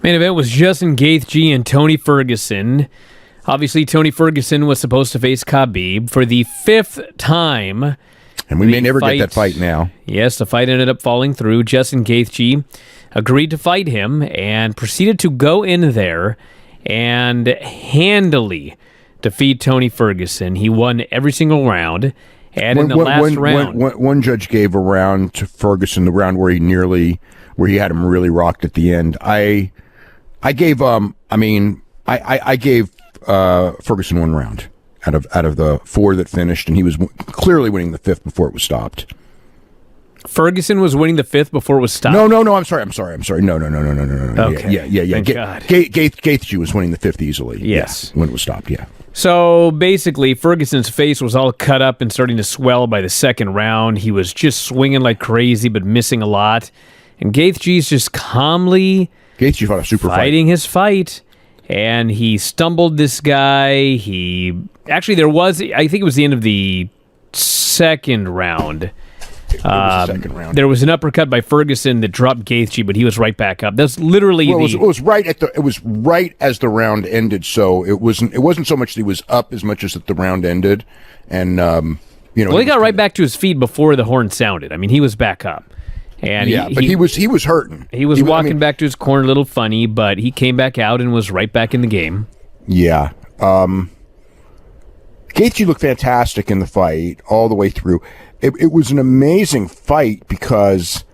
Main event was Justin Gaethje and Tony Ferguson. Obviously, Tony Ferguson was supposed to face Khabib for the 5th time. And we may never get that fight now. Yes, the fight ended up falling through. Justin Gaethje agreed to fight him and proceeded to go in there and handily defeat Tony Ferguson. He won every single round. And in the last round... One judge gave a round to Ferguson, the round where he had him really rocked at the end. I gave Ferguson one round out of the 4 that finished, and he was clearly winning the 5th before it was stopped. Ferguson was winning the 5th before it was stopped? No, I'm sorry. No. Okay. Yeah. Thank God. Gaethje was winning the 5th easily. Yes. Yeah, when it was stopped, yeah. So basically, Ferguson's face was all cut up and starting to swell by the 2nd round. He was just swinging like crazy, but missing a lot. And Gaethje's just calmly Gaethje fought a super fighting his fight. And he stumbled this guy. I think it was the end of the 2nd round. There was an uppercut by Ferguson that dropped Gaethje, but he was right back up. That's literally it was right as the round ended. So it wasn't so much that he was up as much as that the round ended, and he got right back to his feet before the horn sounded. I mean, he was back up, and he was hurting. He was walking back to his corner, a little funny, but he came back out and was right back in the game. Yeah. Gaethje looked fantastic in the fight all the way through. It was an amazing fight because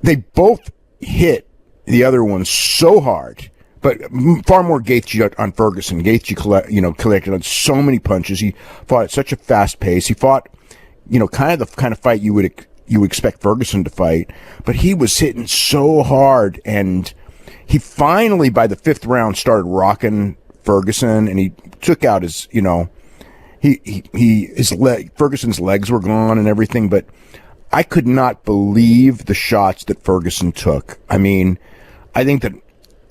they both hit the other one so hard, but far more Gaethje on Ferguson. Gaethje collected on so many punches. He fought at such a fast pace. He fought, kind of the fight you would expect Ferguson to fight, but he was hitting so hard, and he finally, by the 5th round, started rocking Ferguson, and he took out his, Ferguson's legs were gone and everything, but I could not believe the shots that Ferguson took. I mean, I think that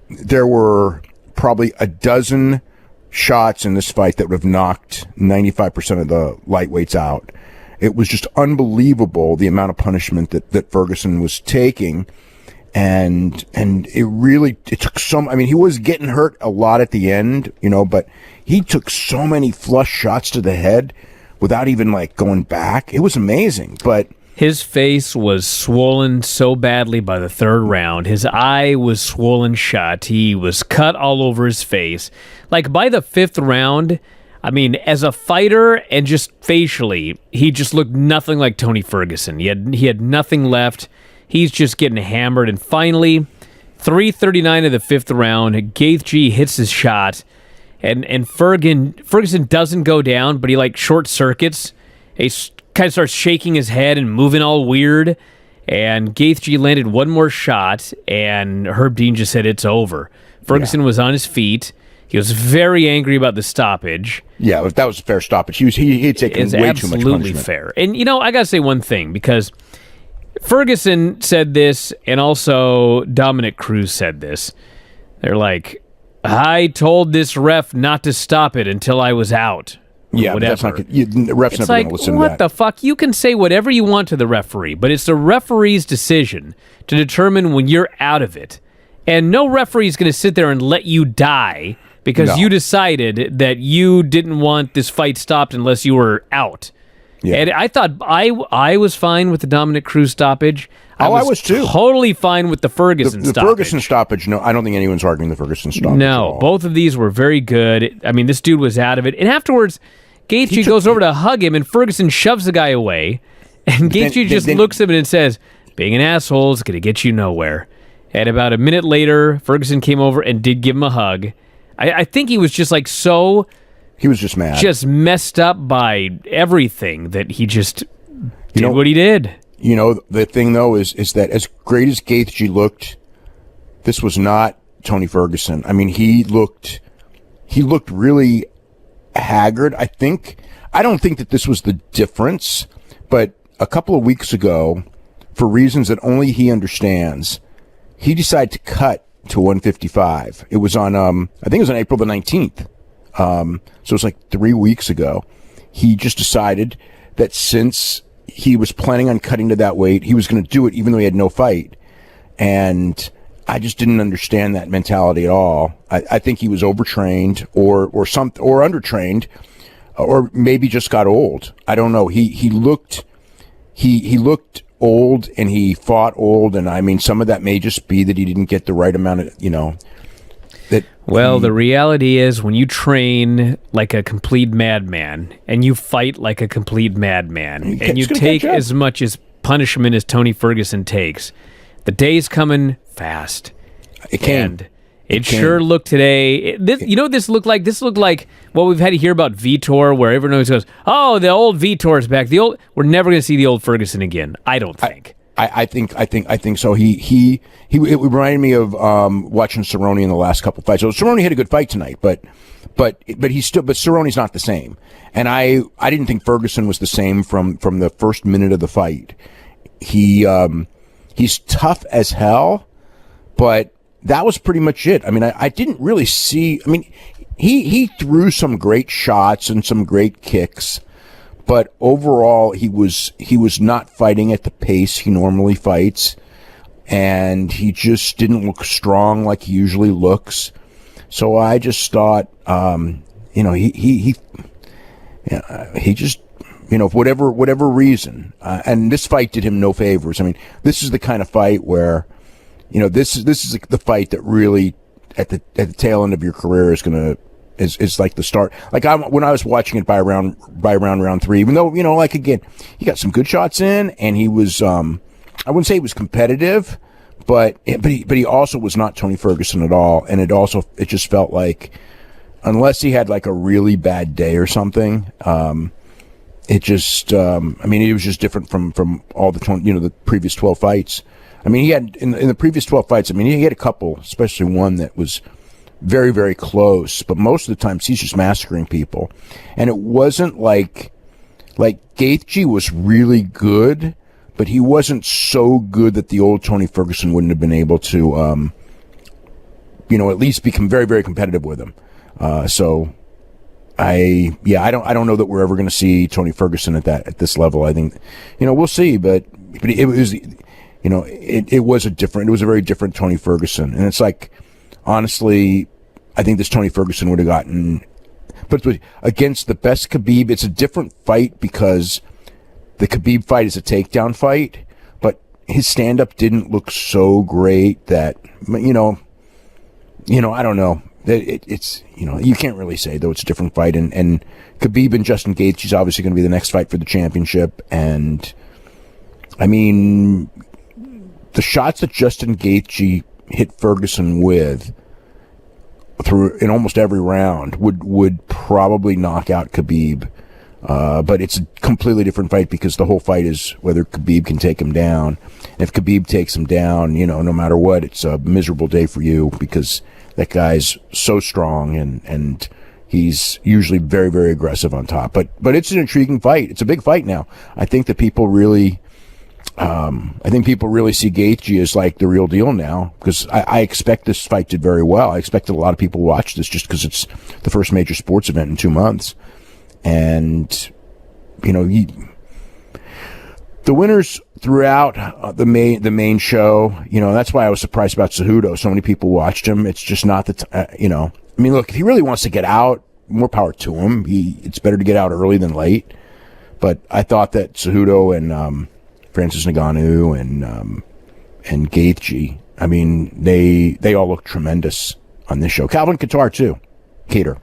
there were probably a dozen shots in this fight that would have knocked 95% of the lightweights out. It was just unbelievable the amount of punishment that Ferguson was taking. And it took he was getting hurt a lot at the end, but he took so many flush shots to the head without even going back. It was amazing, but his face was swollen so badly by the 3rd round. His eye was swollen shut. He was cut all over his face. By the 5th round, as a fighter and just facially, he just looked nothing like Tony Ferguson. He had nothing left. He's just getting hammered. And finally, 3:39 of the 5th round, Gaethje hits his shot, and Ferguson doesn't go down, but he short circuits. He kind of starts shaking his head and moving all weird. And Gaethje landed one more shot, and Herb Dean just said it's over. Ferguson was on his feet. He was very angry about the stoppage. Yeah, that was a fair stoppage. He had taken way too much punishment. Absolutely fair. And I got to say one thing, because Ferguson said this, and also Dominic Cruz said this. They're like, I told this ref not to stop it until I was out. Yeah, but that's not good. The ref's never going to listen to that. What the fuck? You can say whatever you want to the referee, but it's the referee's decision to determine when you're out of it. And no referee is going to sit there and let you die because you decided that you didn't want this fight stopped unless you were out. Yeah. And I thought I was fine with the Dominic Cruz stoppage. I was too. Totally fine with the Ferguson stoppage. The Ferguson stoppage, no, I don't think anyone's arguing the Ferguson stoppage. No, both of these were very good. This dude was out of it. And afterwards, Gaethje goes over to hug him, and Ferguson shoves the guy away. And Gaethje just looks at him and says, being an asshole is going to get you nowhere. And about a minute later, Ferguson came over and did give him a hug. I think he was just so... He was just mad. Just messed up by everything that he just did what he did. The thing, though, is that as great as Gaethje looked, this was not Tony Ferguson. He looked really haggard. I don't think that this was the difference, but a couple of weeks ago, for reasons that only he understands, he decided to cut to 155. It was on, I think it was on April the 19th. So it was 3 weeks ago. He just decided that since he was planning on cutting to that weight, he was going to do it even though he had no fight. And I just didn't understand that mentality at all. I think he was overtrained or undertrained, or maybe just got old. I don't know. He looked old, and he fought old, and I mean, some of that may just be that he didn't get the right amount of, the reality is, when you train like a complete madman and you fight like a complete madman and you take as much as punishment as Tony Ferguson takes, the day's coming fast. It came. And it sure looked today. You know what this looked like? This looked like what we've had to hear about Vitor, where everyone always goes, "Oh, the old Vitor's back." We're never going to see the old Ferguson again. I don't think. I think so. It reminded me of watching Cerrone in the last couple of fights. So Cerrone had a good fight tonight, but Cerrone's not the same. And I didn't think Ferguson was the same from the first minute of the fight. He's tough as hell, but that was pretty much it. I mean, I didn't really see. I mean, he threw some great shots and some great kicks, but overall he was not fighting at the pace he normally fights, and he just didn't look strong like he usually looks. So I just thought, he just, for whatever reason, and this fight did him no favors. I mean, this is the kind of fight where, this is the fight that really at the tail end of your career is like the start. Like when I was watching it by round 3, even though, again, he got some good shots in, and he was, I wouldn't say he was competitive, but he also was not Tony Ferguson at all. And it just felt like, unless he had like a really bad day or something, it just, it was just different from all the previous 12 fights. I mean, he had in the previous 12 fights, he had a couple, especially one that was very, very close, but most of the times he's just massacring people. And it wasn't like Gaethje was really good, but he wasn't so good that the old Tony Ferguson wouldn't have been able to, at least become very, very competitive with him. So I don't know that we're ever going to see Tony Ferguson at this level. I think, we'll see, but it was, it was a very different Tony Ferguson. And it's like, honestly, I think this Tony Ferguson would have gotten, but against the best Khabib, it's a different fight because the Khabib fight is a takedown fight, but his stand-up didn't look so great that, I don't know. It's, you can't really say, though, it's a different fight. And Khabib and Justin Gaethje is obviously going to be the next fight for the championship. And, the shots that Justin Gaethje hit Ferguson with through in almost every round would probably knock out Khabib. But it's a completely different fight because the whole fight is whether Khabib can take him down. And if Khabib takes him down, no matter what, it's a miserable day for you because that guy's so strong and he's usually very, very aggressive on top. But it's an intriguing fight. It's a big fight now. I think that people really see Gaethje as like the real deal now because I expect this fight did very well. I expect that a lot of people watch this just because it's the first major sports event in 2 months. And, the winners throughout the main show, that's why I was surprised about Cejudo. So many people watched him. It's just not look, if he really wants to get out, more power to him. It's better to get out early than late. But I thought that Cejudo and Francis Ngannou and Gaethje, they all look tremendous on this show. Calvin Kattar too. Cater.